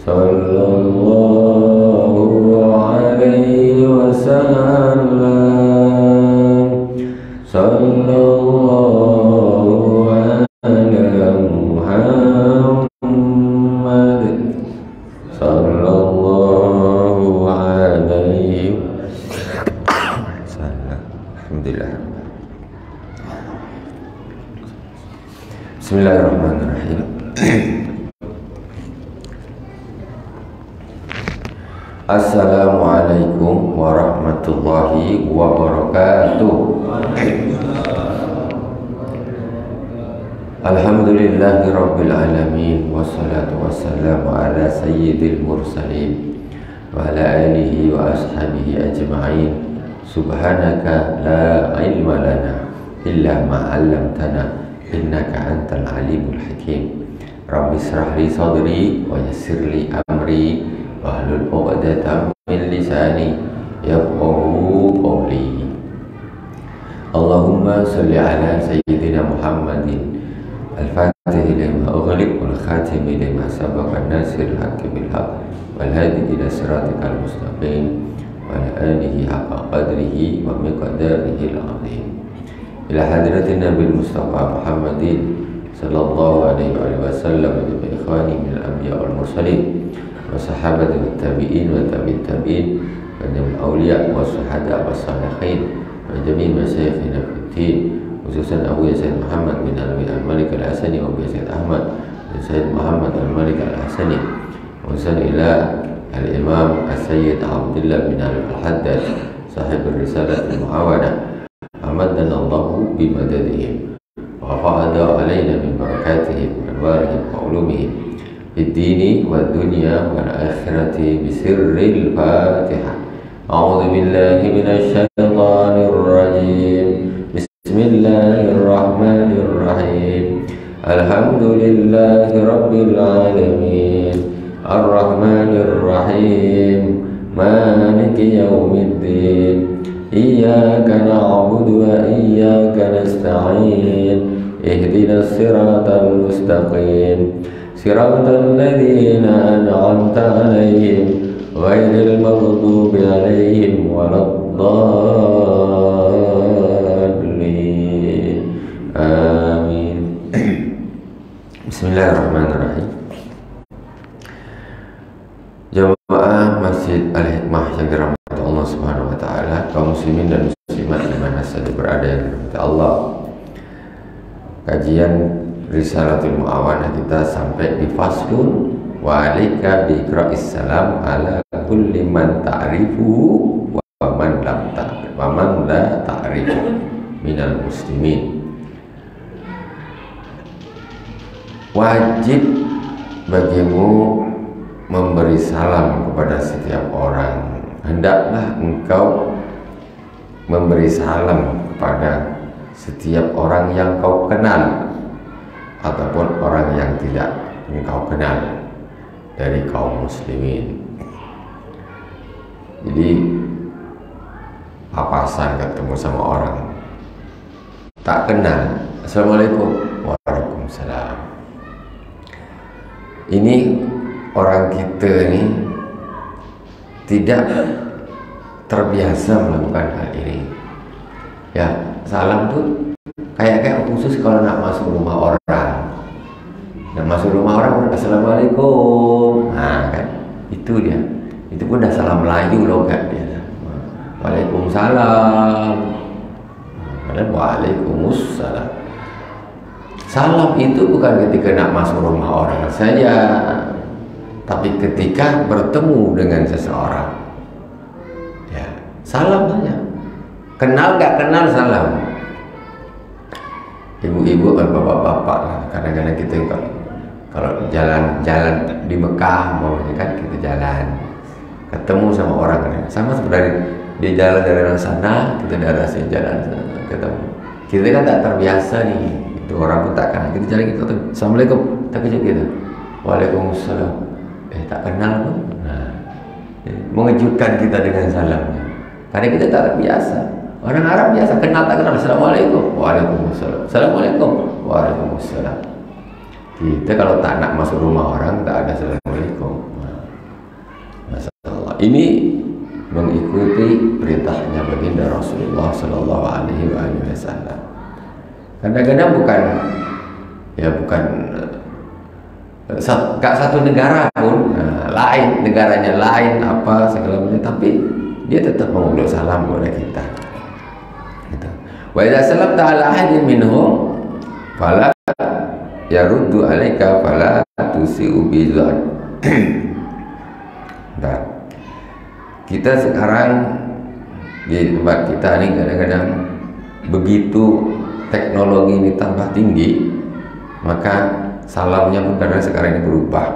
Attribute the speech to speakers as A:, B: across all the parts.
A: sallallahu alaihi wasallam, sallallahu ala Muhammad, sallallahu alaihi wasallam. Alhamdulillah. Bismillahirrahmanirrahim. Assalamualaikum warahmatullahi wabarakatuh. Alhamdulillahi rabbil alamin, wassalatu wassalamu ala sayyidil mursalin wa ala alihi wa ashabihi ajma'in. Subhanaka la ilma lana illa ma 'allamtana innaka antal alimul hakim. Rabbi shrah li sadri wa yassir li amri wahlul 'uqdatam min lisani yafqahu qawli. Allahumma shalli ala sayyidina Muhammadin al-fatih lima ughliq wal khatim lima sabaqa nasiril haqqi bil haqq wal hadi ila siratikal mustaqim wa ala alihi haqqa qadrihi wa miqdarihi al-'azim. Ila hadratin Nabil Mustafa Muhammadin sallallahu alaihi wa sallam wa ikhwani min al-anbiya wal mursalin wa sahabati wa tabi'in wa tabi'in tabi'in wa min awliya wa suhada wa salihin wa jami' masyayikhina fiddin, khususan Abu Sayyid Muhammad bin Al-Malik Al-Hasani wa Abu Sayyid Ahmad bin Sayyid Muhammad Al-Malik Al-Hasani, khususan ila Al-Imam As-Sayyid Abdullah bin Al-Haddad sahib Risalah Al-Mu'awana, amadana Allahu bimadadihim wa fa'ada alaina min barakatihim wa anwarihim wa ulumihim fid dini wad dunya wal akhirati bisirril Fatihah. A'udzu billahi minasy syaithanir rajim. Bismillahirrahmanirrahim. Alhamdulillahi rabbil alamin, arrahmanir rahim, maliki yaumiddin. Iyyaka na'budu wa iyyaka nasta'in. Ihdinas siratal mustaqim, siratal ladzina an'amta 'alaihim ghairil maghdubi 'alaihim waladdallin. Amin. Bismillahirrahmanirrahim. Jamaah Masjid Al-Hikmah yang dirahmati Allah Subhanahu wa taala, kaum muslimin dan muslimat di mana saja berada yang dirahmati Allah. Kajian Risalatul Mu'awanah kita sampai di faslun wa 'alaika bi iqra'is salam ala kulli man ta'rifu wa man lam ta'rif wa man la ta'rifu minal muslimin. Wajib bagimu memberi salam kepada setiap orang. Hendaklah engkau memberi salam kepada setiap orang yang kau kenal ataupun orang yang tidak engkau kenal dari kaum muslimin. Jadi papasan ketemu sama orang tak kenal, assalamualaikum, waalaikumsalam. Ini orang kita ini tidak terbiasa melakukan hal ini. Ya, salam tuh kayak khusus kalau nak masuk rumah orang. Nak masuk rumah orang, assalamualaikum. Nah kan, itu dia. Itu pun dah salam Melayu loh kan dia. Waalaikumsalam. Waalaikumsalam. Salam itu bukan ketika nak masuk rumah orang saja, tapi ketika bertemu dengan seseorang. Ya, salam saja. Kenal nggak kenal salam. Ibu-ibu dan bapak-bapak, kadang-kadang kita kalau jalan-jalan di Mekah, maunya kan kita jalan, ketemu sama orang, sama seperti dia jalan dari arah sana, kita dari arah sini jalan ketemu. Kita kan tak terbiasa nih, itu orang pun tak kenal. Kita jalan kita tuh, assalamualaikum, tak kejut kita, waalaikumsalam, tak kenal pun. Nah, mengejutkan kita dengan salamnya, karena kita tak terbiasa. Orang Arab biasa kenal tak kenal, assalamualaikum, waalaikumsalam, assalamualaikum, waalaikumsalam. Kita kalau tak nak masuk rumah orang tak ada assalamualaikum. ini mengikuti perintahnya baginda Rasulullah Sallallahu Alaihi Wasallam. Kadang-kadang bukan gak satu negara pun, lain negaranya lain apa segala macam, tapi dia tetap mengucap salam kepada kita. Gitu. Wa idza salamta ala ahadin minhum fala yaruddu alaika fala tusi'u bidzan. Nah, kita sekarang di tempat kita ini kadang-kadang begitu teknologi ini tambah tinggi, maka salamnya pun kadang sekarang ini berubah.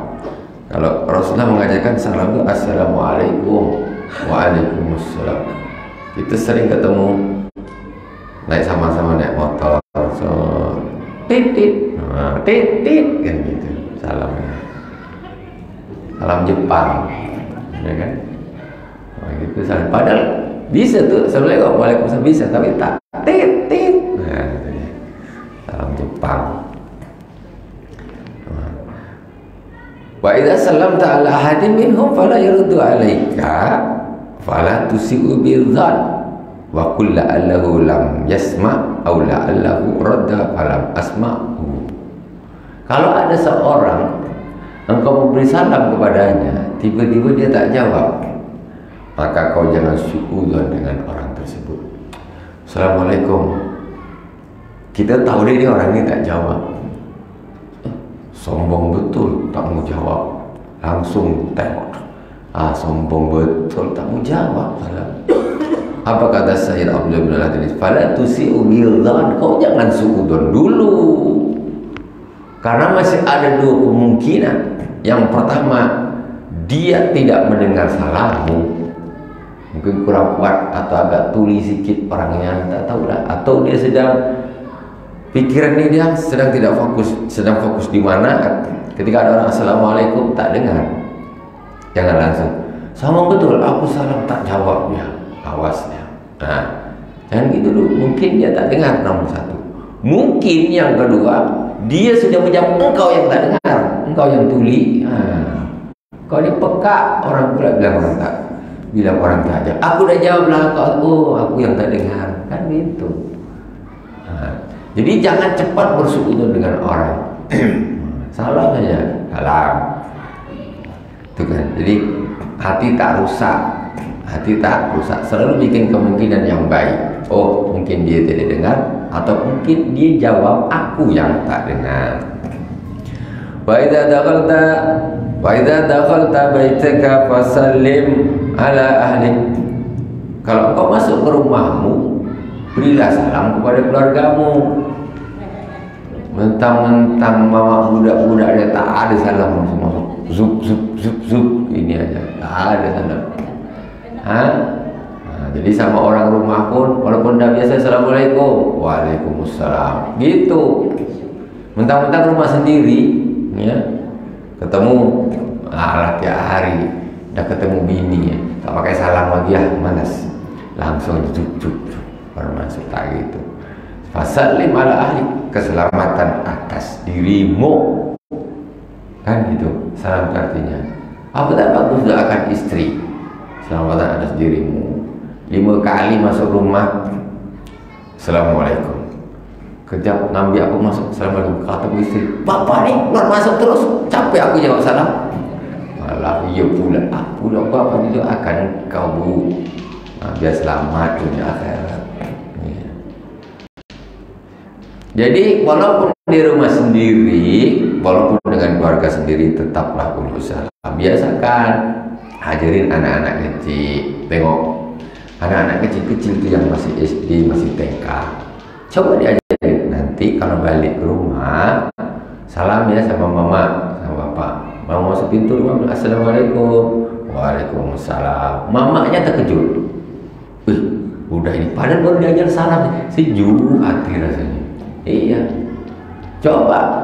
A: Kalau Rasulullah mengajarkan salam itu assalamualaikum, waalaikumsalam. Kita sering ketemu naik sama-sama naik motor, so titit, titit kan gitu salamnya. Salam Jepang, ya kan? Nah, gitu salam. Padahal bisa tuh assalamualaikum, waalaikumsalam bisa, tapi tak titit. Nah, itu dia. Salam Jepang. Wa idza sallamta ala ahadin minhum fala yurdu alaika fala tusi'u bidzan wa qul la'allahu lam yasma' aw la'allahu radda falam asma'hu. Kalau ada seorang engkau memberi salam kepadanya, tiba-tiba dia tak jawab, maka kau jangan suudzon dengan orang tersebut. Assalamualaikum. Kita tahu dia orang ini tak jawab. Sombong betul, tak mau jawab. Langsung tengok. Sombong betul, tak mau jawab. Apa kata Sayyid Abdullah bin Al-Hadis? Fala tusi'u bidzan. Kau jangan suudzon dulu. Karena masih ada dua kemungkinan. Yang pertama, dia tidak mendengar salahmu. Mungkin kurang kuat atau agak tuli sikit orangnya, tak tahu lah. Atau dia sedang pikiran ini dia sedang tidak fokus, sedang fokus di mana? Ketika ada orang assalamualaikum tak dengar, jangan langsung sama betul aku salam tak jawab dia, awas dia. Nah, jangan gitu dulu. Mungkin dia tak dengar nomor satu. Mungkin yang kedua dia sudah menjawab, engkau yang tak dengar, engkau yang tuli. Kau ini peka, orang pula bilang orang tak jawab. Aku dah jawab lah, aku yang tak dengar, kan gitu. Jadi jangan cepat bersuudzon dengan orang. Salam saja, salam. Itu kan. Jadi hati tak rusak, selalu bikin kemungkinan yang baik. Oh, mungkin dia tidak dengar, atau mungkin dia jawab aku yang tak dengar. Wa idza dakhalta baitaka fasallim ala ahli. Kalau kau masuk ke rumahmu, berilah salam kepada keluargamu. Mentang-mentang mama budak-budak dia tak ada salam masuk zup ini aja, tak ada salam. Jadi sama orang rumah pun walaupun dah biasa assalamualaikum, waalaikumsalam gitu. Mentang-mentang rumah sendiri, ya ketemu tiap hari, dah ketemu bini, ya, tak pakai salam lagi ya, malas, langsung zup baru masuk tak gitu. Fasallim ala ahli, keselamatan atas dirimu, kan gitu salam artinya. Apa tak bagus doakan istri, keselamatan atas dirimu. 5 kali masuk rumah assalamualaikum, kejap Nabi aku masuk assalamualaikum, kata istri, bapak ni keluar masuk terus, capek aku jawab salam. Malah iya pula, aku apa didoakan kau bu, biar selamat dunia akhirat. Jadi walaupun di rumah sendiri, walaupun dengan keluarga sendiri, tetaplah berusaha. Biasakan hajarin anak-anak kecil. Tengok anak-anak kecil-kecil itu yang masih SD, masih TK, coba diajarin. Nanti kalau balik ke rumah, salam ya sama mama, sama bapak. Mau masuk pintu rumah, assalamualaikum, waalaikumsalam. Mamanya terkejut. Udah ini padahal baru diajar salam, sejuk hati rasanya. Iya, coba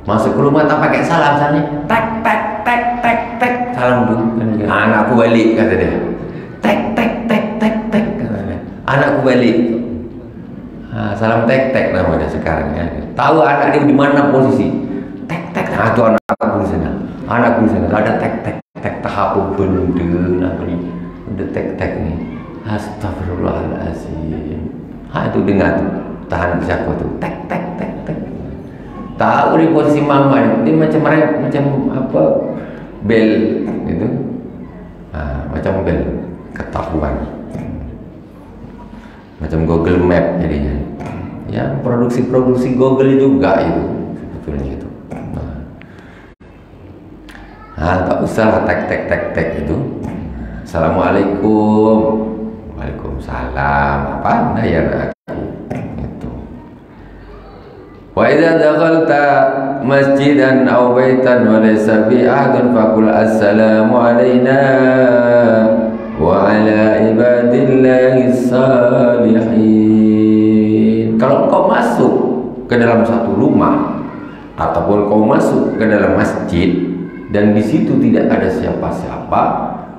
A: masuk ke rumah tak pakai salam sana, tek salam dulu. Anakku balik, kata dia. Tek katanya. Anakku balik. Salam tek namanya sekarang ya. Tahu anak dia di mana posisi? Tek. Itu anakku di sana. Anakku di sana ada tek. tek tahap benda apa ni, benda tek ni. Astagfirullahalazim. Itu dengar tu, tahan bercakap tu, tek. Tahu di posisi mama ni macam apa bel gitu. Macam bel ketahuan. Macam Google Map jadinya. Ya, produksi Google juga itu sebetulnya itu. Tak usah tek itu. Assalamualaikum. Waalaikumsalam. Apa anda ya aku? Itu. Wa idza dakhalta masjidan aw baitan wa laysa bi ahadun faqul assalamu alayna wa ala ibadillahis salihin. Kalau kau masuk ke dalam satu rumah ataupun kau masuk ke dalam masjid dan di situ tidak ada siapa-siapa,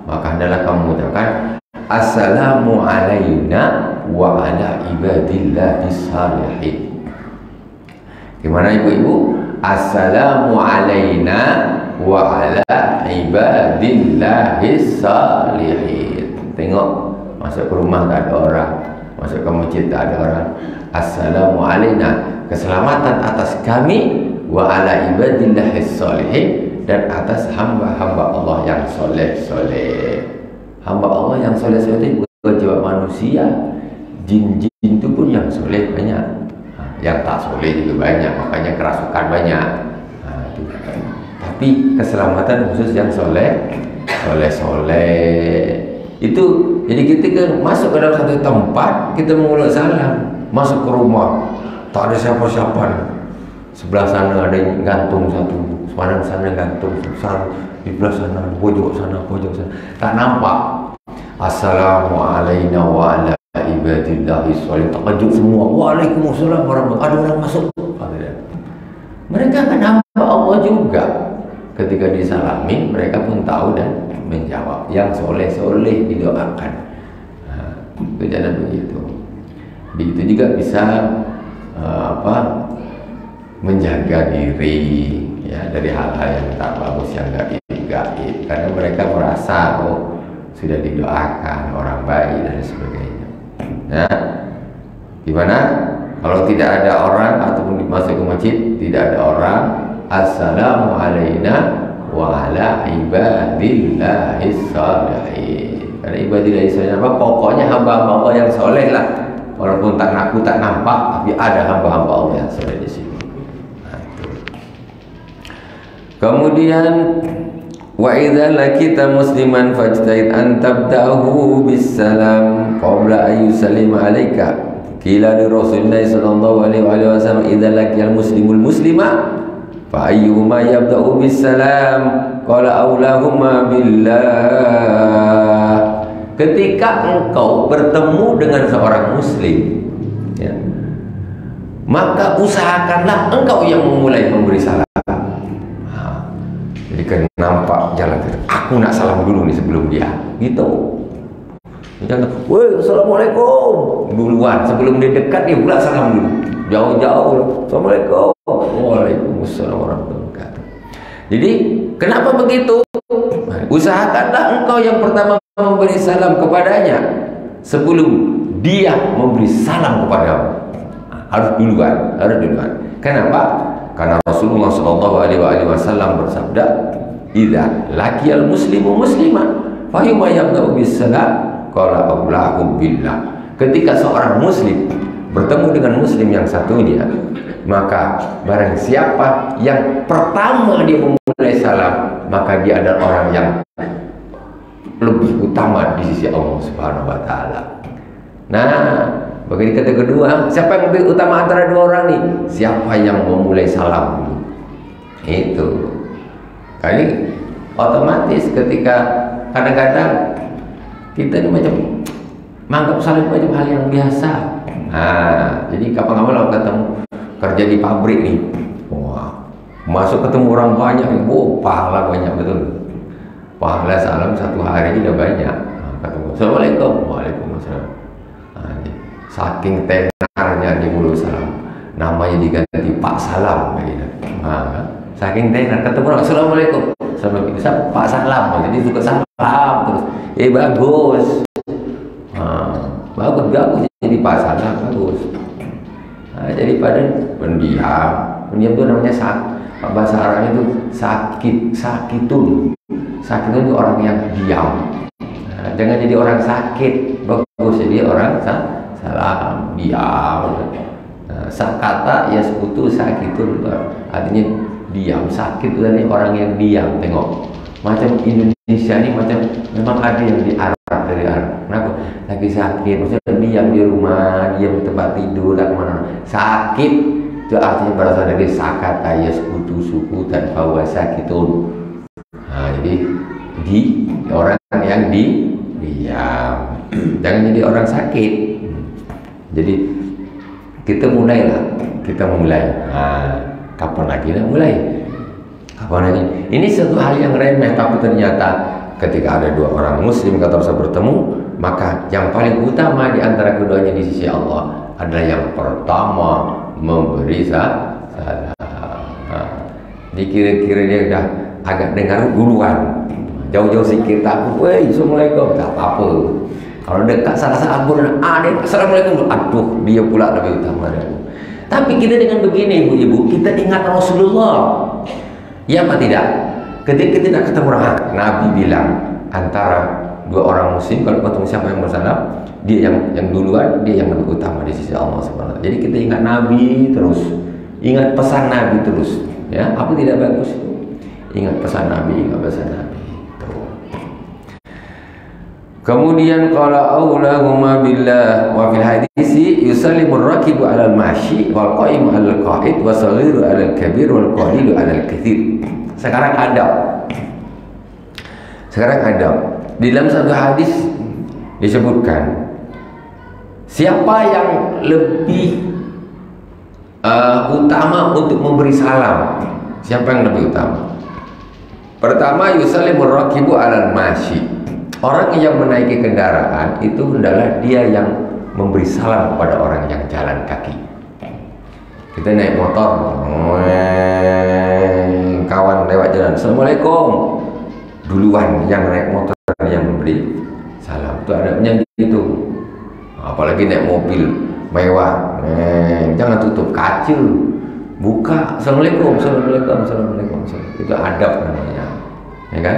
A: maka hendaklah kamu mengucapkan assalamu alayna wa ala ibadillahis salihin. Gimana ibu-ibu? Assalamu alayna wa ala ibadillahis salihin. Tengok, masuk ke rumah tak ada orang, masuk ke masjid tak ada orang. Assalamu alayna, keselamatan atas kami, wa ala ibadillahis salihin, dan atas hamba-hamba Allah yang soleh-soleh. Hamba Allah yang soleh-soleh bukan cuma manusia, jin-jin itu pun yang soleh banyak. Yang tak soleh juga banyak, makanya kerasukan banyak. Tapi keselamatan khusus yang soleh. Itu jadi kita kan masuk ke dalam satu tempat, kita mengulang salam. Masuk ke rumah, tak ada siapa-siapa. Sebelah sana ada gantung satu, sana gantung, di belah sana, pojok sana. Tak nampak. Assalamu alayna wa ala ibadillahi sholih. Terkejut semua. Waalaikumsalam warahmatullahi. Ada orang masuk. Mereka akan nampak Allah juga. Ketika disalamin, mereka pun tahu dan menjawab. Yang soleh-soleh didoakan. Itu jangan begitu. Begitu juga bisa menjaga diri ya dari hal-hal yang tak bagus, yang gaib, karena mereka merasa sudah didoakan orang baik dan sebagainya. Nah, gimana kalau tidak ada orang ataupun masuk ke masjid tidak ada orang, assalamu alayna wa ala ibadillahis salihin. Karena ibadillahis salihin apa? Pokoknya hamba-hamba Allah yang soleh lah. Walaupun tak nampak, tapi ada hamba-hamba Allah yang soleh di sini. Kemudian wa idza lakita musliman fajtahid an tabda'uhu bisalam qabla an yusallima alayka. Qila li Rasulillah sallallahu alaihi wasallam idza laqiyal muslimul muslima fa ayyuhuma yabda'u bisalam qala aulahuma billah. Ketika engkau bertemu dengan seorang muslim ya, maka usahakanlah engkau yang memulai memberi salam. Jadi kan nampak jalan, aku nak salam dulu nih sebelum dia, gitu. Jangan, woi assalamualaikum duluan, sebelum dia dekat dia pula salam dulu, jauh-jauh. Assalamualaikum, waalaikumsalam warahmatullahi wabarakatuh. Jadi kenapa begitu? Usahakanlah engkau yang pertama memberi salam kepadanya sebelum dia memberi salam kepadamu. Harus duluan. Kenapa? Karena Rasulullah sallallahu alaihi wasallam bersabda, "Idza laqiyal muslimu musliman, fa yuma yabda'u bis-salam qala Allahu billah." Ketika seorang muslim bertemu dengan muslim yang satunya, maka barang siapa yang pertama dia memulai salam, maka dia adalah orang yang lebih utama di sisi Allah Subhanahu wa taala. Nah, bagi kata kedua, siapa yang lebih utama antara dua orang nih? Siapa yang memulai salam dulu. Itu. Kali otomatis ketika kadang-kadang kita ini macam menganggap salam macam hal yang biasa. Nah, jadi kapan-kapan kalau ketemu kerja di pabrik nih, wah, masuk ketemu orang banyak, pahala banyak betul. Pahala salam satu hari udah banyak. Ketemu, assalamualaikum, waalaikumsalam. Saking tenarnya di mulut salam, namanya diganti Pak Salam. Saking tenar, ketemu orang, assalamualaikum, Assalamualaikum. Pak salam, jadi suka salam terus. Bagus. Bagus jadi Pak salam bagus. Jadi pada pendiam itu namanya bahasa Arabnya itu sakitun itu orang yang diam. Jangan jadi orang sakit, bagus jadi orang salam diam. Sakata ya sekutu sakitun artinya diam. Sakit itu artinya orang yang diam. Tengok macam Indonesia ini macam memang ada yang di Arab, dari Arab. Kenapa? Lagi sakit, maksudnya diam di rumah, diam di tempat tidur, dan kemana. Sakit itu artinya berasal dari sakata ya sekutu suku dan bahwa sakitun. Jadi orang yang diam. Jangan jadi orang sakit. Jadi kita mulai. Kapan lagi nak mulai? Kapan lagi? Ini satu hal yang remeh, tapi ternyata ketika ada dua orang muslim kata bisa bertemu, maka yang paling utama di antara keduanya di sisi Allah adalah yang pertama memberi salam. Dikira-kira dia udah agak dengar duluan, jauh-jauh sikit takut, assalamualaikum, tak apa-apa. Kalau dekat salah satu assalamualaikum, aduh dia pula lebih utama. Tapi kita dengan begini ibu-ibu, kita ingat Rasulullah, ya apa tidak? Ketika kita tidak ketemu orang, Nabi bilang antara dua orang muslim kalau ketemu siapa yang bersalam, dia yang duluan, dia yang lebih utama di sisi Allah Subhanahu. Jadi kita ingat Nabi terus, ingat pesan Nabi terus, ya apa tidak bagus? Ingat pesan Nabi, ingat pesan Nabi. Kemudian qala aulahuma billah wa fil hadisi yusallimu ar-rakibu 'ala al-mashi wal qa'imu 'ala al-qa'id wa saghiru 'ala al-kabir wal qalilu 'ala al-kathir. Sekarang adab. Di dalam satu hadis disebutkan siapa yang lebih utama untuk memberi salam. Siapa yang lebih utama? Pertama yusallimu ar-rakibu 'ala al-mashi. Orang yang menaiki kendaraan itu adalah dia yang memberi salam kepada orang yang jalan kaki. Kita naik motor, kawan lewat jalan, assalamualaikum, duluan yang naik motor yang memberi salam. Itu adabnya gitu. Apalagi naik mobil mewah, jangan tutup kaca, buka, assalamualaikum. Itu adab namanya, ya kan?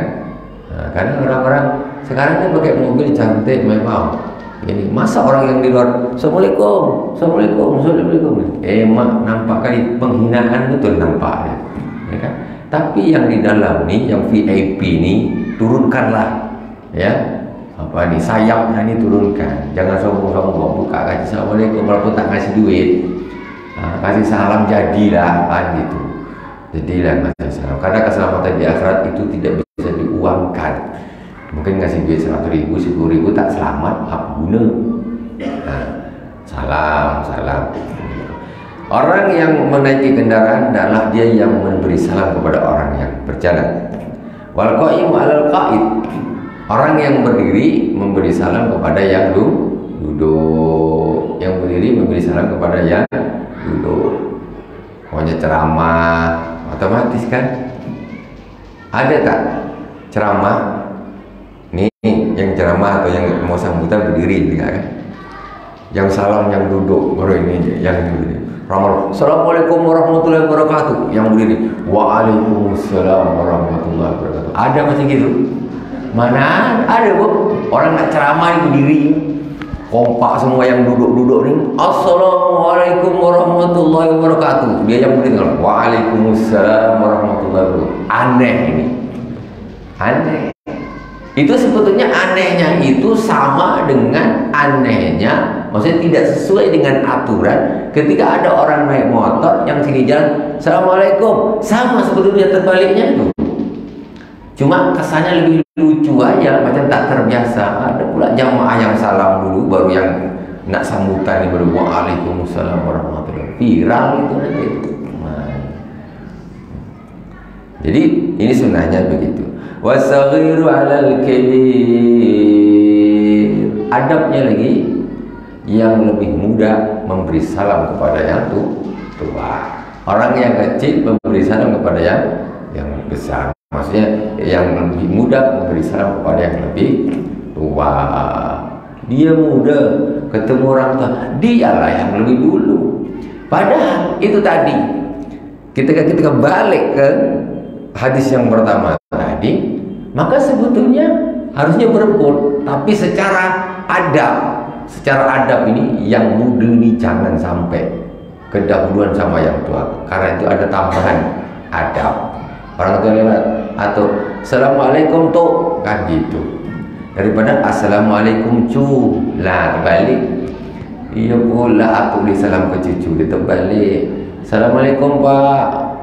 A: Karena orang-orang sekarang kan pakai mobil cantik mewah. Ini masa orang yang di luar assalamualaikum. Mak nampak kali penghinaan betul nampaknya, ya kan? Tapi yang di dalam nih, yang VIP nih turunkanlah, ya. Apa nih sayapnya ini turunkan. Jangan sombong-sombong buka kasih assalamualaikum walaupun tak kasih duit. Kasih salam jadilah kan gitu. Jadilah kasih salam. Karena keselamatan di akhirat itu tidak bisa diuangkan. Mungkin ngasih duit 100.000, 10.000 tak selamat, apa guna? Salam. Orang yang menaiki kendaraan adalah dia yang memberi salam kepada orang yang berjalan. Wal qa'imu 'alal qa'id. Orang yang berdiri memberi salam kepada yang duduk. Yang berdiri memberi salam kepada yang duduk. Pokoknya ceramah otomatis kan? Ada tak ceramah? Nih yang ceramah atau yang mau sambutan berdiri juga kan? Yang salam yang duduk baru ini yang berdiri. Assalamualaikum warahmatullahi wabarakatuh. Yang berdiri waalaikumsalam warahmatullahi wabarakatuh. Ada masih gitu? Mana ada bu? Orang nak ceramah berdiri kompak semua yang duduk-duduk nih. Assalamualaikum warahmatullahi wabarakatuh. Dia yang berdiri waalaikumsalam warahmatullahi wabarakatuh. Aneh ini. Aneh. Itu sebetulnya anehnya itu sama dengan anehnya, maksudnya tidak sesuai dengan aturan ketika ada orang naik motor yang sini jalan assalamualaikum, sama sebetulnya terbaliknya itu. Cuma kesannya lebih lucu aja, macam tak terbiasa. Ada pula jamaah yang salam dulu baru yang nak sambutan baru waalaikumsalam warahmatullahi wabarakatuh. Viral itu nanti. Jadi ini sunnahnya begitu. Wasaghiru 'alal kabir. Adabnya lagi yang lebih muda memberi salam kepada yang tua. Orang yang kecil memberi salam kepada yang besar. maksudnya yang lebih muda memberi salam kepada yang lebih tua. Dia muda ketemu orang tua, dialah yang lebih dulu. Padahal itu tadi kita balik ke hadis yang pertama tadi, maka sebetulnya harusnya berebut, tapi secara adab ini yang muda ini jangan sampai kedahuluan sama yang tua, karena itu ada tambahan adab. Orang tua lewat atau assalamualaikum tuh kan gitu, daripada assalamualaikum cu lah balik. Iya pula aku di salam ke cucu dia terbalik, assalamualaikum pak.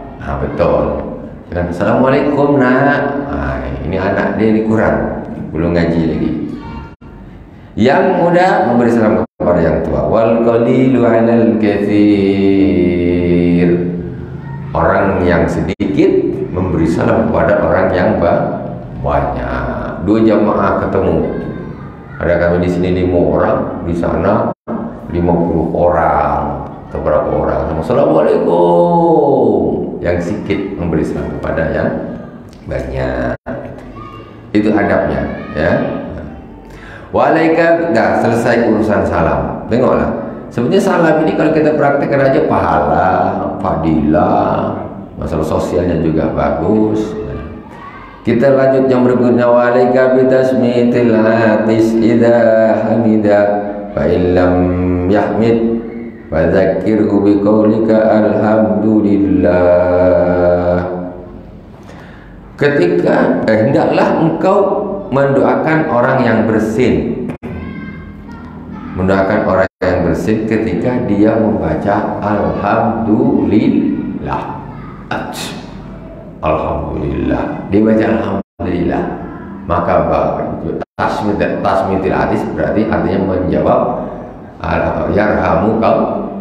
A: Betul. Dan assalamualaikum nak. Ini anak dia ini kurang, belum ngaji lagi. Yang muda memberi salam kepada yang tua. Wal qalilu 'alal katsir. Orang yang sedikit memberi salam kepada orang yang banyak. Dua jamaah ketemu. Ada kami di sini 5 orang, di sana 50 orang atau berapa orang. Assalamualaikum. Yang sedikit memberi salam kepada yang banyak. Itu adabnya, ya. Waalaikumsalam. Dah selesai urusan salam. Tengoklah. Sebenarnya salam ini kalau kita praktekkan aja pahala, fadilah, masalah sosialnya juga bagus. Kita lanjut yang berikutnya. Walaika bitasmitil atis idza hamida fa illam yahmid wa dzakirhu biqaulika alhamdulillah. Ketika hendaklah engkau mendoakan orang yang bersin, mendoakan orang yang bersin ketika dia membaca alhamdulillah. Alhamdulillah, dia baca alhamdulillah, maka tasmitil hadis berarti artinya menjawab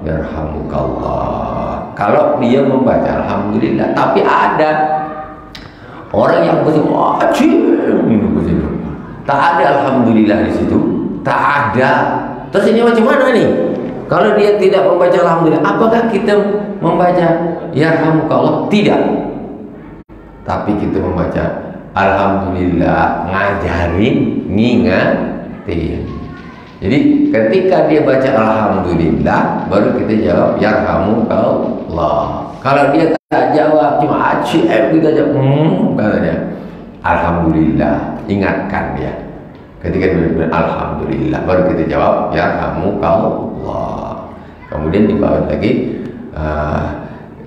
A: yarhamukallah. Kalau dia membaca alhamdulillah, tapi ada orang yang tak ada alhamdulillah di situ, tak ada. Terus ini macam mana nih? Kalau dia tidak membaca alhamdulillah, apakah kita membaca yarhamukallah? Tidak. Tapi kita membaca alhamdulillah, ngajarin, ngingatin. Jadi ketika dia baca alhamdulillah, baru kita jawab yarhamukallah. Kalau dia tak jawab, cuma kita jawab katanya alhamdulillah, ingatkan dia. Ketika dia bilang alhamdulillah, baru kita jawab yarhamukallah. Kemudian dibawa lagi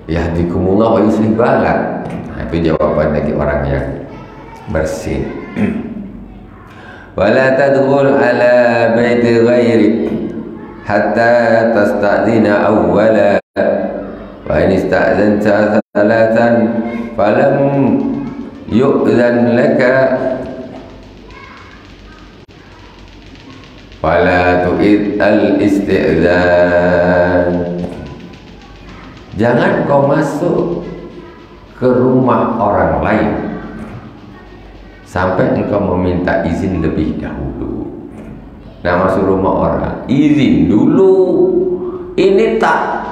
A: yahdikumullah wa yuslih balak. Itu jawaban lagi orang yang bersih. Wala tadkhul ala baiti ghairik hatta tasta'dina awwala wa in ista'danta thalathan falam yu'dhan laka fala tu'id al-isti'dhan. Jangan kau masuk ke rumah orang lain sampai engkau meminta izin lebih dahulu. Nah, masuk rumah orang izin dulu. Ini tak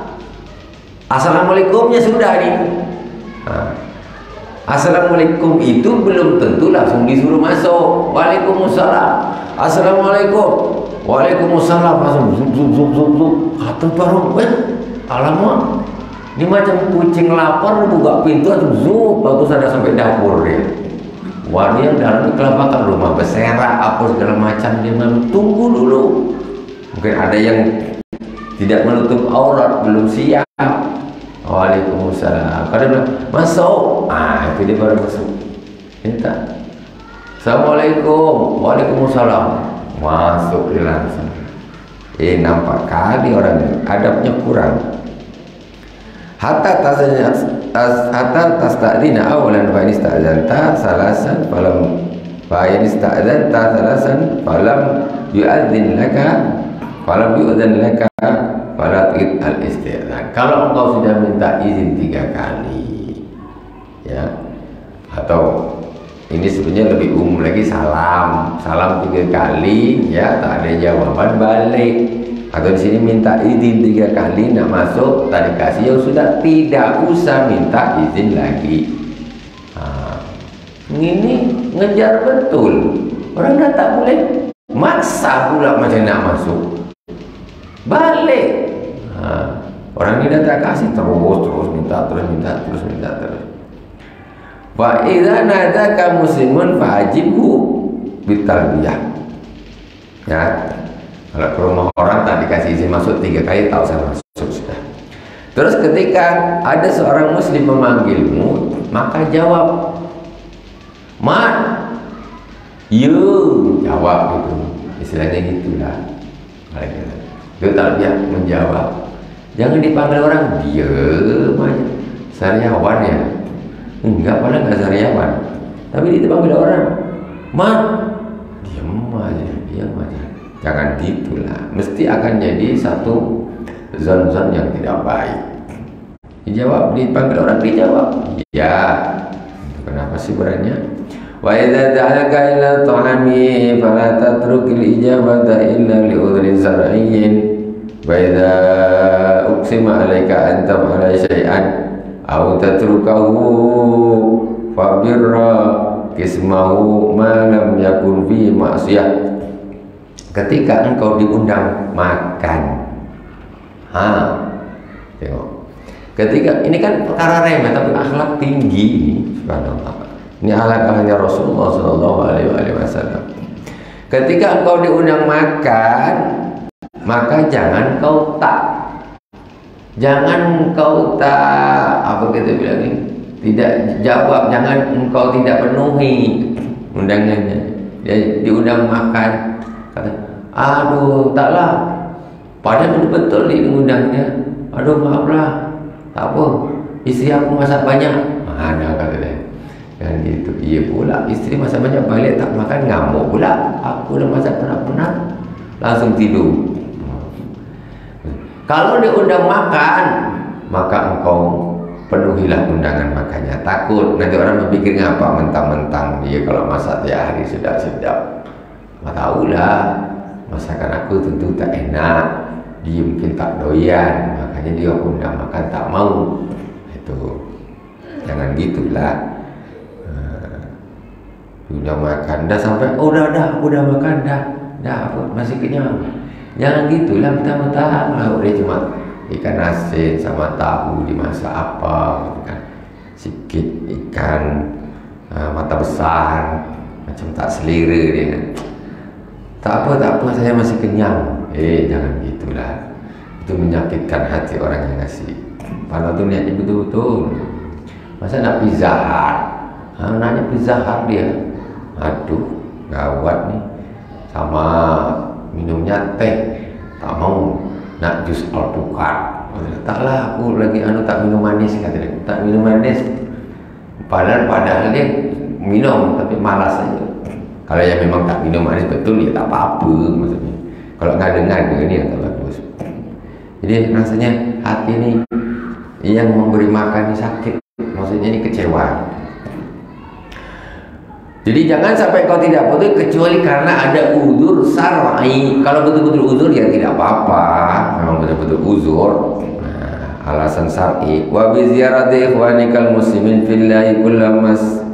A: assalamualaikumnya sudah nih. Assalamualaikum itu belum tentu langsung disuruh masuk. Waalaikumsalam. Assalamualaikum. Waalaikumsalam. Langsung zup. Atau baru alamak. Ini macam kucing lapar buka pintu atau zup, bagus ada sampai dapur dia. Wah, dia dalam kelabakan rumah berserak apa segala macam, dia malu tunggu dulu. Mungkin ada yang tidak menutup aurat, belum siap. Waalaikumsalam. Kalau dia bilang masuk, itu dia baru masuk. Minta assalamualaikum, waalaikumsalam, masuk dia langsung. Nampak kali orang adabnya kurang. Hatta tasta'dina awalan fa in ista'dzanta salasan falam yu'adzin laka fala tu'id al-isti'dzan. Kalau engkau sudah minta izin 3 kali, ya, atau ini sebenarnya lebih umum lagi, salam 3 kali, ya, tak ada jawaban balik. Atau di sini minta izin 3 kali, nak masuk tak dikasih, ya sudah, tidak usah minta izin lagi. Ini ngejar betul. Orang dah tak boleh maksa pula macam nak masuk. Balik. Orang ni dah tak kasih, terus minta. Fa idza nadaka muslimun fa'ajibhu bitalbiyah. Ya. Kalau ke rumah orang tak dikasih izin masuk 3 kali, tak usah masuk sudah. Terus ketika ada seorang muslim memanggilmu, maka jawab. Mat. Jawab itu. Istilahnya gitulah. Itu talbiyah menjawab. Jangan dipanggil orang diam aja. Sariawan ya. Enggak, padahal enggak sariawan. Tapi dipanggil orang, "Mat." Diam aja. Jangan gitulah. Mesti akan jadi satu zon-zon yang tidak baik. Dijawab, dipanggil orang dijawab. Ya. Kenapa sih beranya? Wa idza da'aka ila ta'ami fala tatrukil ijabata illa li udhrin syar'iyyin. Wa idza uqsima 'alaika an taf'ala syai'an aw tatrukahu fa birra kismahu ma lam yakun fi ma'siyah. Ketika engkau diundang makan, tengok. Ketika ini kan perkara remeh tapi akhlak tinggi ini, subhanallah. Ini akhlak-akhlaknya Rasulullah Shallallahu Alaihi Wasallam. Ketika engkau diundang makan, maka jangan kau tak apa kita bilang ini, tidak jawab, jangan engkau tidak penuhi undangannya. Dia diundang makan, kata, aduh taklah, padahal betul diundangnya, aduh maaflah, tak apa, istri aku masak banyak, mana kata dia. Kan gitu. Iya pula, istri masak banyak, balik tak makan, ngamuk pula, aku dah masak penat-penat, langsung tidur. Kalau diundang makan, maka engkau penuhilah undangan makannya. Takut nanti orang berpikir ngapa mentang-mentang dia kalau masak tiap hari sedap-sedap. Tahulah masakan aku tentu tak enak, dia mungkin tak doyan, makanya dia undang makan tak mau. Itu jangan gitulah. Udah makan, dah sampai, udah makan, dah apa, masih kenyang. Jangan gitulah, mentah-mentah lauk dia cuma ikan asin sama tahu dimasak apa, kan? Sikit ikan mata besar, macam tak selera dia kan. Tak apa, saya masih kenyang. Jangan gitulah. Itu menyakitkan hati orang yang ngasih. Padahal tu niatnya betul-betul. Masa nak Pizza Hut? Nanya Pizza Hut dia. Aduh, gawat nih. Sama minumnya teh, tak mau, nak jus alpukat. Taklah, aku lagi tak minum manis, kata dia. Tak minum manis. Padahal dia minum tapi malas saja. Kalau yang memang tak minum manis betul, ya tak apa-apa maksudnya. Kalau ngada-ngada ni yang tak bagus. Jadi rasanya hati ni yang memberi makan ni sakit, maksudnya ni kecewa. Jadi jangan sampai kau tidak putus kecuali karena ada uzur syar'i. Kalau betul-betul uzur ya tidak apa-apa. Memang betul-betul uzur. Alasan syar'i. Wa bi ziyarati ikhwanikal muslimin fillahi kullamas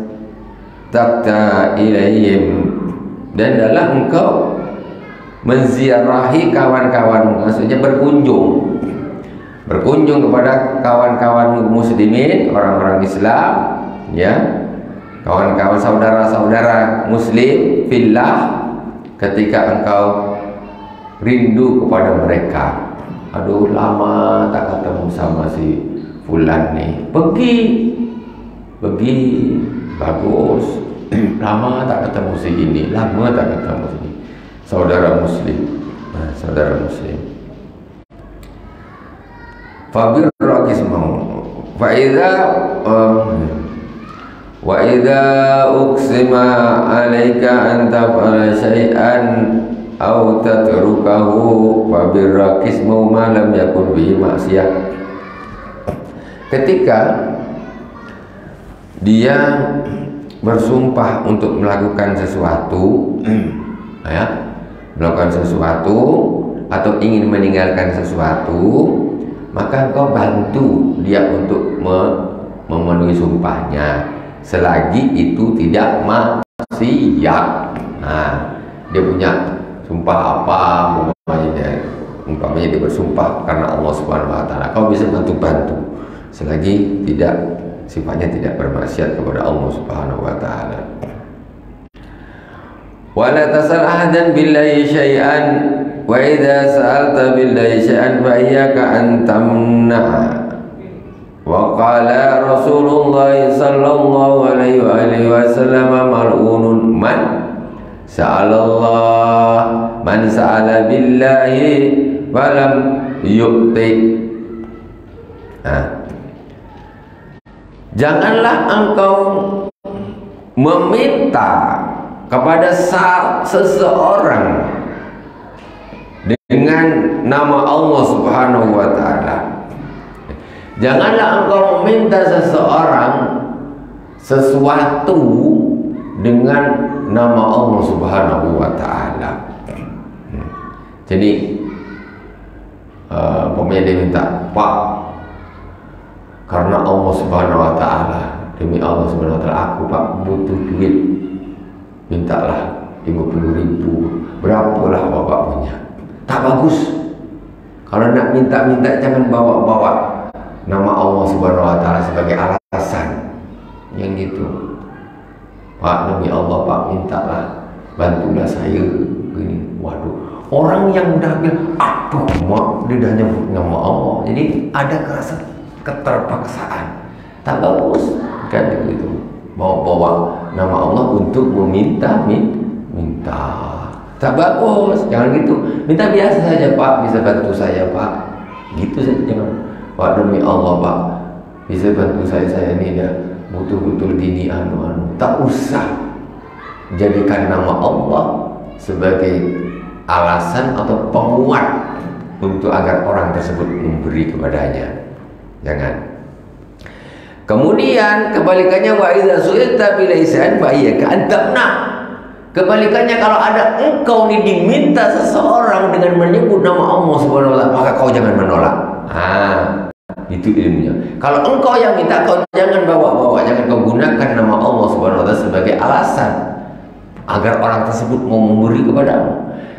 A: taqta ilaihim. Dan dalam engkau menziarahi kawan-kawanmu, maksudnya berkunjung kepada kawan-kawan muslimin, orang-orang Islam, ya. Kawan-kawan saudara-saudara muslim fillah, ketika engkau rindu kepada mereka. Aduh, lama tak ketemu sama si fulan nih. Pergi bagus. Lama tak ketemu si ini, lama tak ketemu si ini. Saudara muslim. Fabir rakismahu. Wa idza uqsima 'alaika an taf'ala syai'an aw tatrukahu fa birrakismu ma lam yakun bihi ma'siyah. Ketika dia bersumpah untuk melakukan sesuatu, melakukan sesuatu atau ingin meninggalkan sesuatu, maka kau bantu dia untuk memenuhi sumpahnya. selagi itu tidak maksiat. Nah, dia punya sumpah apa, umpamanya dia bersumpah karena Allah Subhanahu wa taala, kau bisa bantu selagi tidak sifatnya tidak bermaksiat kepada Allah Subhanahu wa taala. Wala tasal ahadan billahi syai'an wa idza sa'alta billahi syai'an fa iyyaka an tamna'a. Wa qala Rasulullah sallallahu alaihi wa alihi wasallam mal'unun man sa'alallah man sa'ala billahi falam yu'ti. Janganlah engkau meminta kepada seseorang dengan nama Allah Subhanahu wa taala. Janganlah engkau meminta seseorang sesuatu dengan nama Allah Subhanahu wa taala. Jadi pemain dia minta, Pak, karena Allah Subhanahu wa taala, demi Allah Subhanahu wa taala, aku Pak butuh duit, mintalah 50.000. Berapalah Bapak punya? Tak bagus. Kalau nak minta-minta jangan bawa-bawa nama Allah Subhanahu wa taala sebagai alasan. Yang gitu. Pak, demi Allah Pak, mintalah, bantulah saya begini. Waduh, orang yang dah bilang aduh mak, dia dah nyebut nama Allah, jadi ada kerasa keterpaksaan. Tak bagus kan begitu, bawa-bawa nama Allah untuk minta. Tak bagus, jangan gitu. Minta biasa saja, Pak, bisa bantu saya Pak, gitu saja. Jangan, Pak, demi Allah Pak, bisa bantu saya ini ya, betul-betul dini anu. Tak usah jadikan nama Allah sebagai alasan atau penguat untuk agar orang tersebut memberi kepadanya. Jangan. Kemudian kebalikannya, wa idza su'ilta bilaisan fa iyyaka an tamna. Kebalikannya, kalau ada engkau nih diminta seseorang dengan menyebut nama Allah Subhanahu wa taala, maka kau jangan menolak. Itu ilmunya. Kalau engkau yang minta, kau jangan bawa-bawa, jangan kau gunakan nama Allah Subhanahu wa taala sebagai alasan agar orang tersebut mau memberi kepadamu.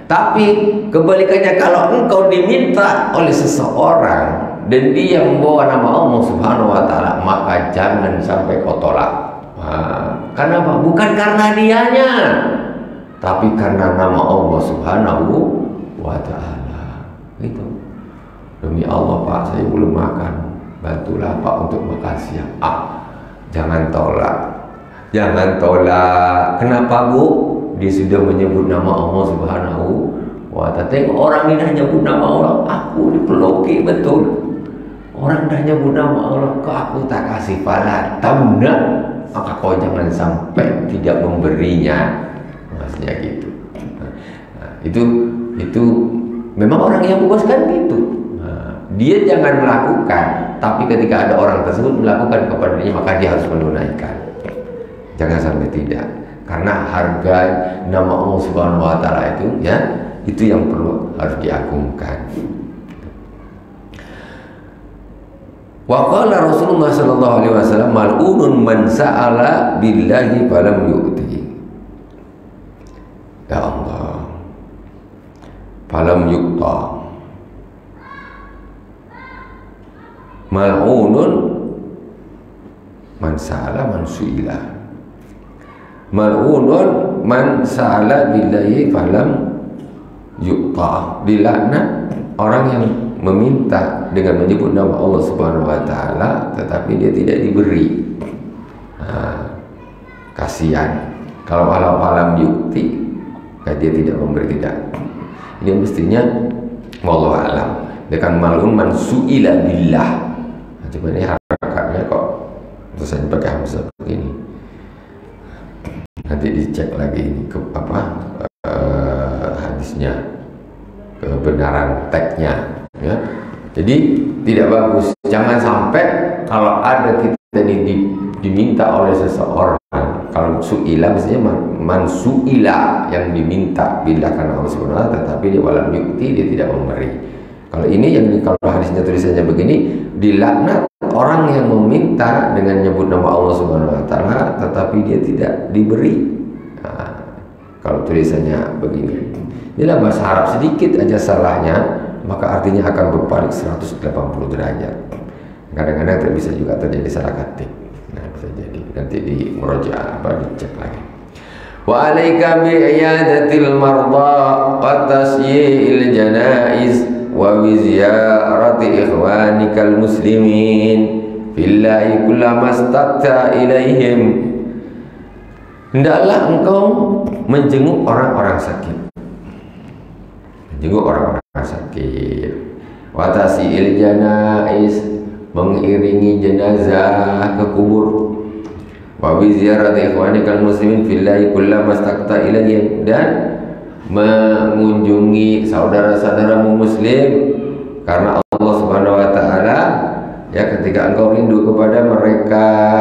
A: Tapi kebalikannya, kalau engkau diminta oleh seseorang dan dia membawa nama Allah Subhanahu wa taala, maka jangan sampai kau tolak. Karena apa? Bukan karena dianya, tapi karena nama Allah Subhanahu wa taala. Gitu. Demi Allah Pak, saya belum makan, bantulah Pak untuk makan siang. Jangan tolak. Jangan tolak. Kenapa Bu? Dia sudah menyebut nama Allah Subhanahu wa taala. Tengok orang ini dah nyebut nama Allah, aku dipeloki betul. Orang dah nyebut nama Allah, kok aku tak kasih pahala, tamna, maka kau jangan sampai tidak memberinya. Maksudnya gitu. Itu memang orang yang bagus kan gitu. Dia jangan melakukan, tapi ketika ada orang tersebut melakukan kepadanya, maka dia harus menunaikan. Jangan sampai tidak. Karena harga nama Allah Subhanahu wa taala itu ya, itu yang perlu harus diagungkan. Wa qala Rasulullah sallallahu alaihi wasallam mal'unun man sa'ala billahi falam yu'ti. Ya Allah, falam yu'ta. Mal'unun man sa'ala man su'ila. Mal'unun man sa'ala billahi falam yu'ta. Dilaknat orang yang meminta dengan menyebut nama Allah Subhanahu wa taala tetapi dia tidak diberi. Kasihan. Kalau falam yu'ti, dia tidak memberi, tidak. Ini mestinya wallahu alam. Dengan mal'un man su'ila billah. Coba ini harakatnya kok terus saya pakai hamzah begini. Nanti dicek lagi ini ke hadisnya, kebenaran teksnya ya. Jadi tidak bagus. Jangan sampai kalau ada kita ini diminta oleh seseorang, kalau su'ila misalnya man su'ila, yang diminta bila karena Allah Subhanahu wa taala, tetapi dia walam yu'ti, dia tidak memberi. Kalau ini yang kalau hadisnya tulisannya begini, dilaknat orang yang meminta dengan nyebut nama Allah Subhanahu wa taala tapi dia tidak diberi. Kalau tulisannya begini, bila bahasa Arab sedikit aja salahnya, maka artinya akan berbalik 180 derajat. Kadang-kadang bisa juga terjadi salah ketik. Nah, bisa jadi nanti di murojaah dicek lagi. Wa alaika bi iyadatil marda wa tasyi'il janaiz wa bi ziyarati ikhwanikal muslimin billahi kullama istaqta ilaihim. Hendaklah engkau menjenguk orang-orang sakit. Menjenguk orang-orang sakit. Wa tasyi'il janaiz, mengiringi jenazah ke kubur. Wa bi ziyarati ikhwanikal muslimin fillahi kullama istaqta ilaihim, dan mengunjungi saudara-saudaramu muslim karena Allah Subhanahu wa taala, ya, ketika engkau rindu kepada mereka.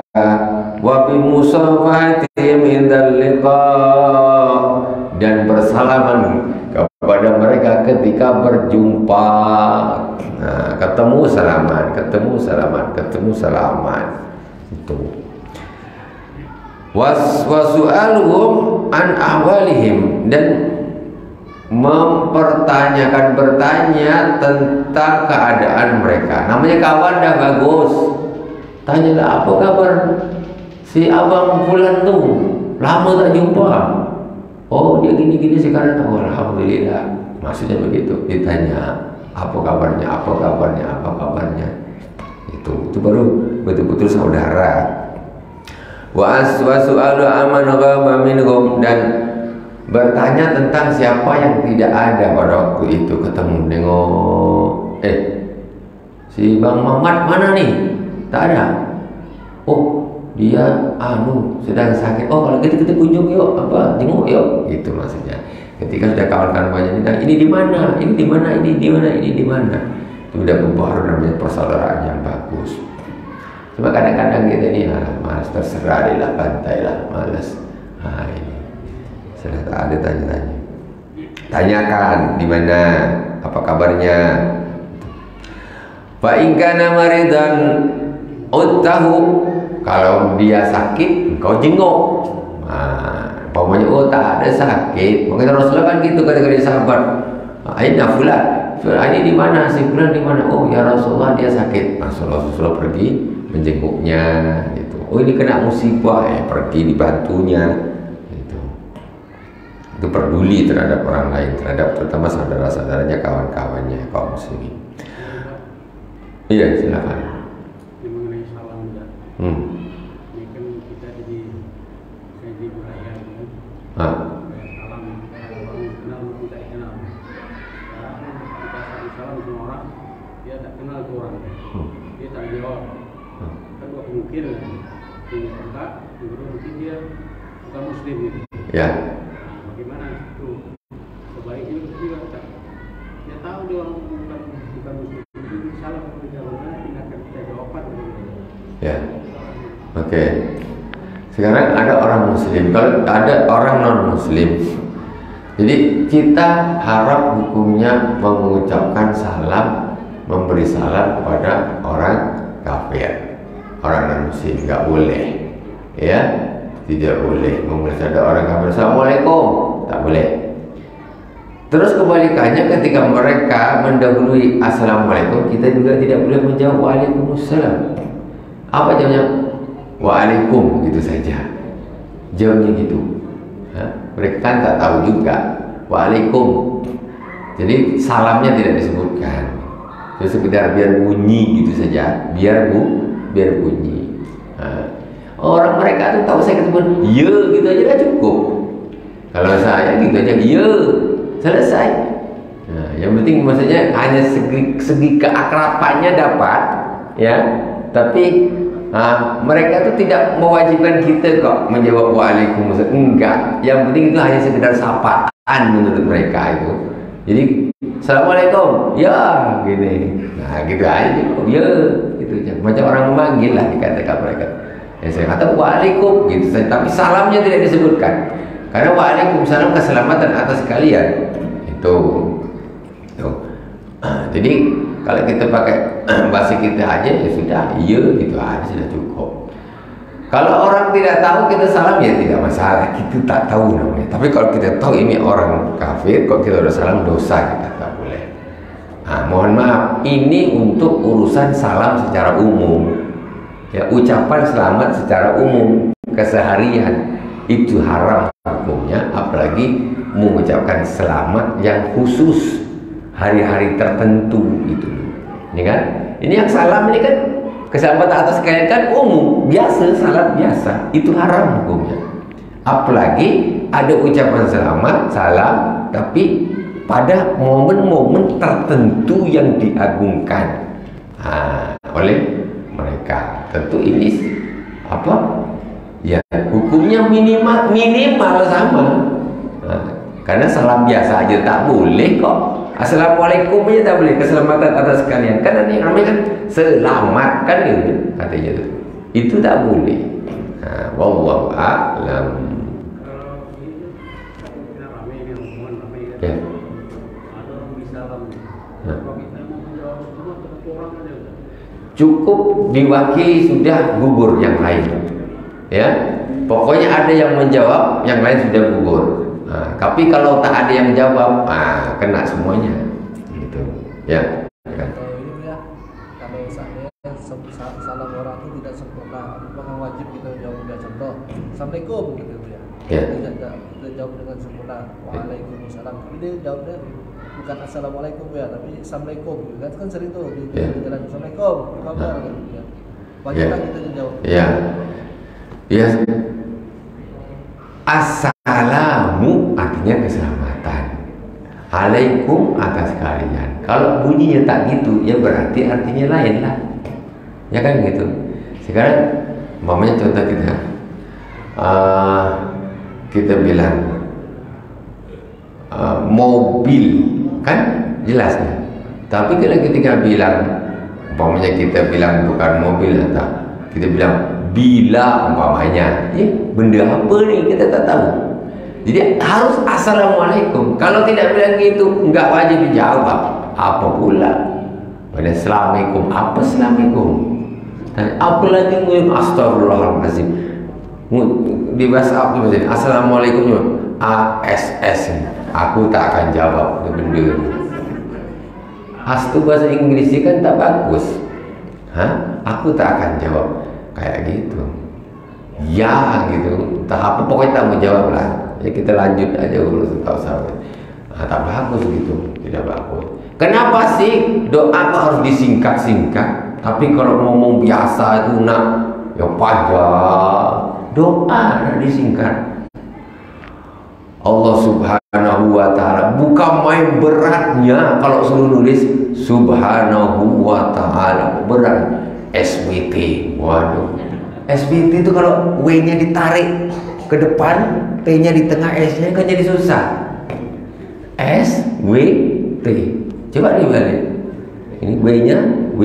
A: Wa bi musafahatihim indal liqa, dan bersalaman kepada mereka ketika berjumpa. Nah, ketemu salaman itu. Wasu'aluhum an ahwalihim, dan bertanya tentang keadaan mereka. Namanya kawan dah bagus, tanyalah apa kabar si abang fulan tuh, lama tak jumpa. Oh, dia gini-gini sekarang. Oh, alhamdulillah. Maksudnya begitu, ditanya apa kabarnya. Itu baru betul-betul saudara. Wa su'alu aman ghaba minhum, dan bertanya tentang siapa yang tidak ada pada waktu itu. Ketemu nengok, si Bang Mamat mana nih? Tak ada. Oh, dia sedang sakit. Oh, kalau gitu kita kunjung yuk, jenguk yuk. Itu maksudnya. Ketika sudah kawan-kawan banyak ditanya, ini di mana? Itu udah baru namanya persaudaraan yang bagus. Cuma kadang-kadang kita ini malas, terserah deh lah, pantai lah, malas. Ini sudah tak ada tanya-tanya. Tanyakan di mana, apa kabarnya. Fa in kana maridan uttahu, kalau dia sakit engkau jenguk. Pokoknya tak ada sakit. Mungkin Rasulullah kan gitu, kata-kata sahabat. Aina fulan, ini di mana? Si fulan di mana? Oh ya Rasulullah, dia sakit. Rasulullah pergi menjenguknya. Gitu. Oh, ini kena musibah, pergi dibantunya. Gitu. Itu peduli terhadap orang lain, terhadap terutama saudara-saudaranya, kawan-kawannya, kaum muslimin. Iya, silakan.
B: Mengenai salam dan ini kan kita jadi budaya kan. Salam orang kenal maupun tak kenal. Kita salam sama orang, dia tak kenal ke orang, dia tak jawab. Kan dua kemungkinan, ini kontak, kedua mungkin dia bukan muslim gitu.
A: Ya.
B: Bagaimana itu? Sebaiknya juga dia tahu dia orang bukan muslim. Salah satu jawabannya tindakan kita jawaban.
A: Ya, oke. Sekarang ada orang muslim, kalau ada orang non muslim, jadi kita harap hukumnya mengucapkan salam, memberi salam kepada orang kafir, orang non muslim, nggak boleh, ya, tidak boleh. Ada orang kafir, assalamualaikum, tak boleh. Terus kebalikannya, ketika mereka mendahului assalamualaikum, kita juga tidak boleh menjawab waalaikumsalam. Apa jawabnya? Waalaikum, gitu saja. Jawabnya gitu. Mereka kan tak tahu juga. Waalaikum. Jadi salamnya tidak disebutkan. Jadi sekedar biar bunyi gitu saja. Biar bunyi. Orang mereka tuh tahu saya ketemu, ya gitu aja dah cukup. Kalau saya gitu aja, ya. Selesai. Nah, yang penting maksudnya hanya segi keakrabannya dapat, ya. Tapi mereka itu tidak mewajibkan kita kok menjawab waalaikumsalam. Enggak. Yang penting itu hanya sekedar sapaan menurut mereka itu. Jadi assalamualaikum, ya gini. Nah, gitu aja. Ya, gitu aja. Macam orang memanggil lah dikatakan mereka. Ya, saya kata waalaikum gitu saja, tapi salamnya tidak disebutkan. Karena waalaikumsalam keselamatan atas kalian. Itu. Jadi kalau kita pakai bahasa kita aja ya sudah, iya gitu aja sudah cukup. Kalau orang tidak tahu kita salam ya tidak masalah, kita tak tahu namanya. Tapi kalau kita tahu ini orang kafir, kok kita udah salam dosa, kita tak boleh. Nah, mohon maaf, ini untuk urusan salam secara umum. Ya, ucapan selamat secara umum keseharian itu haram hukumnya, apalagi mengucapkan selamat yang khusus hari-hari tertentu itu. Ini kan? Ini yang salam ini kan keselamatan atas kalian kan umum, biasa, salam biasa, itu haram hukumnya. Apalagi ada ucapan selamat, salam, tapi pada momen-momen tertentu yang diagungkan oleh mereka. Tentu ini apa? Ya hukumnya minimal sama. Karena salam biasa aja tak boleh kok. Assalamualaikum aja tak boleh, keselamatan atas kalian. Karena ini namanya kan selamat kan itu katanya itu. Itu tak boleh. Wallahu a'lam. Ya. Cukup diwakili sudah gugur yang lain. Ya, pokoknya ada yang menjawab, yang lain sudah gugur. Tapi kalau tak ada yang jawab, kena semuanya. Gitu. Ya. Kan?
C: Kalau seandainya salam orang itu tidak sempurna, apakah wajib kita jawab dengan contoh? Assalamualaikum gitu ya.
A: Ya.
C: Kita jawab dengan sempurna. Waalaikumsalam. Tapi dia jawabnya bukan assalamualaikum ya, tapi assalamualaikum. Kan sering tuh di jalan assalamualaikum. Kabar gitu ya. Wajiblah kita jawab.
A: Ya. Ya. Assalamu artinya keselamatan. Alaikum atas kalian. Kalau bunyinya tak gitu, ya berarti artinya lain lah. Ya kan gitu. Sekarang umpamanya contoh kita bilang mobil, kan jelas kan? Tapi kalau ketika bilang umpamanya kita bilang bukan mobil atau kita bilang bila umpamanya, benda apa nih kita tak tahu. Jadi harus assalamualaikum. Kalau tidak bilang gitu, enggak wajib dijawab. Apa pula? Pada assalamualaikum, apa assalamualaikum? Dan apa lagi ngomong astagfirullahaladzim. Di WhatsApp tu assalamualaikum ASS. Aku tak akan jawab itu benda. Astu bahasa Inggris kan tak bagus. Aku tak akan jawab kayak gitu. Ya gitu. Tak apa pokoknya tak mau jawab lah. Ya kita lanjut aja urus tak usah. Tak bagus gitu, tidak bagus. Kenapa sih doa kok harus disingkat-singkat? Tapi kalau ngomong biasa itu nak ya panjang. Doa nak disingkat. Allah Subhanahu wa ta'ala bukan main beratnya kalau suruh nulis Subhanahu wa ta'ala, berat. SWT, waduh. SWT itu kalau W-nya ditarik ke depan, T-nya di tengah, S-nya kan jadi susah. SWT. Coba dibalik. Ini W-nya, W,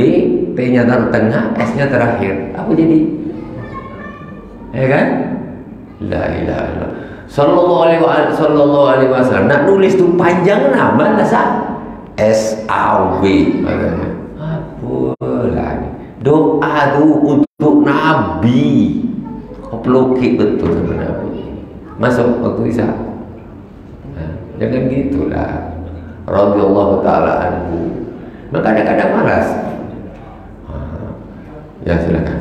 A: T-nya taruh tengah, S-nya terakhir. Apa jadi? Ya kan? La ilaha illallah. Sallallahu alaihi wasallam. Nak nulis tu panjang nama lah sah. S-A-W. Apalah ni. Doa tu untuk Nabi. Kau pelukit betul sama Nabi. Masuk waktu Isya. Jangan gitulah. Radhiyallahu ta'ala anhu. Maka kadang-kadang malas. Ya silakan.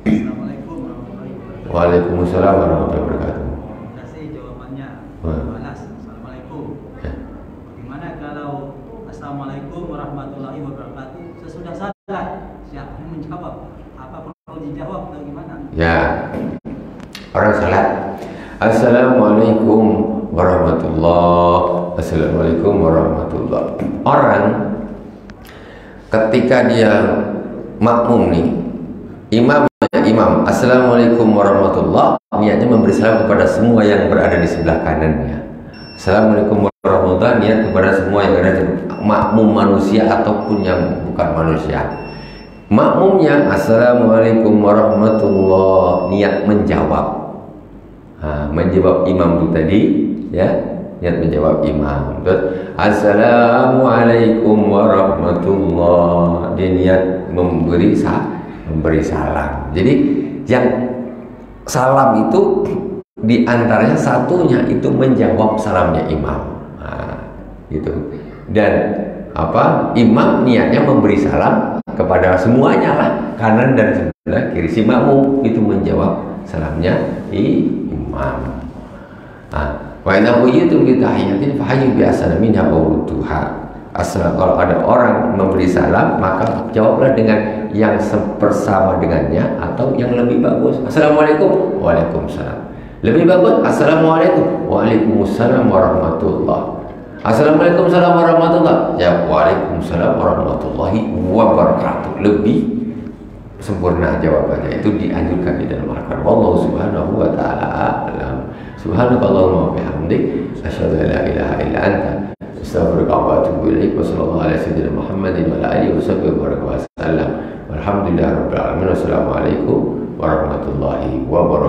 D: Assalamualaikum warahmatullahi wabarakatuh.
A: Waalaikumsalam warahmatullahi wabarakatuh.
D: Terima kasih jawabannya. Balas. Assalamualaikum. Bagaimana kalau Assalamualaikum warahmatullahi wabarakatuh sesudah salat? Siapa yang menjawab? Apa perlu dijawab atau gimana?
A: Ya. Orang salat. Assalamualaikum warahmatullahi. Assalamualaikum warahmatullahi. Orang ketika dia makmum nih, imam assalamualaikum warahmatullahi, niatnya memberi salam kepada semua yang berada di sebelah kanannya. Assalamualaikum warahmatullahi, niat kepada semua yang ada di makmum manusia ataupun yang bukan manusia. Makmumnya assalamualaikum warahmatullahi, niat menjawab. Menjawab imam itu tadi, ya, niat menjawab imam. Terus assalamualaikum warahmatullahi, dia niat memberi salam. Jadi yang salam itu di antaranya satunya itu menjawab salamnya imam. Nah, gitu. Dan imam niatnya memberi salam kepada semuanya lah, kanan dan sebelah kiri. Si makmum itu menjawab salamnya imam. Wa idza quyitum bi tahiyyatin fahayyu bi ahsana minha aw rudduha. Kalau ada orang memberi salam, maka jawablah dengan yang sepersama dengannya atau yang lebih bagus. Assalamualaikum, waalaikumsalam. Lebih bagus, assalamualaikum, waalaikumsalam warahmatullah. Assalamualaikum warahmatullah. Ya, waalaikumsalam warahmatullahi wabarakatuh. Lebih sempurna jawabannya, itu dianjurkan di dalam Al-Quran. Wallahu subhanahu wa ta'ala a'lam. Subhanakallahumma wa bihamdik, asyhadu an la ilaha illa anta, astaghfiruka wa atubu ilaik. Wa sallallahu ala sayyidina Muhammadin wa ala alihi wa sahbihi wa sallam. Walhamdulillahirabbil alamin. Wassalamualaikum warahmatullahi wabarakatuh.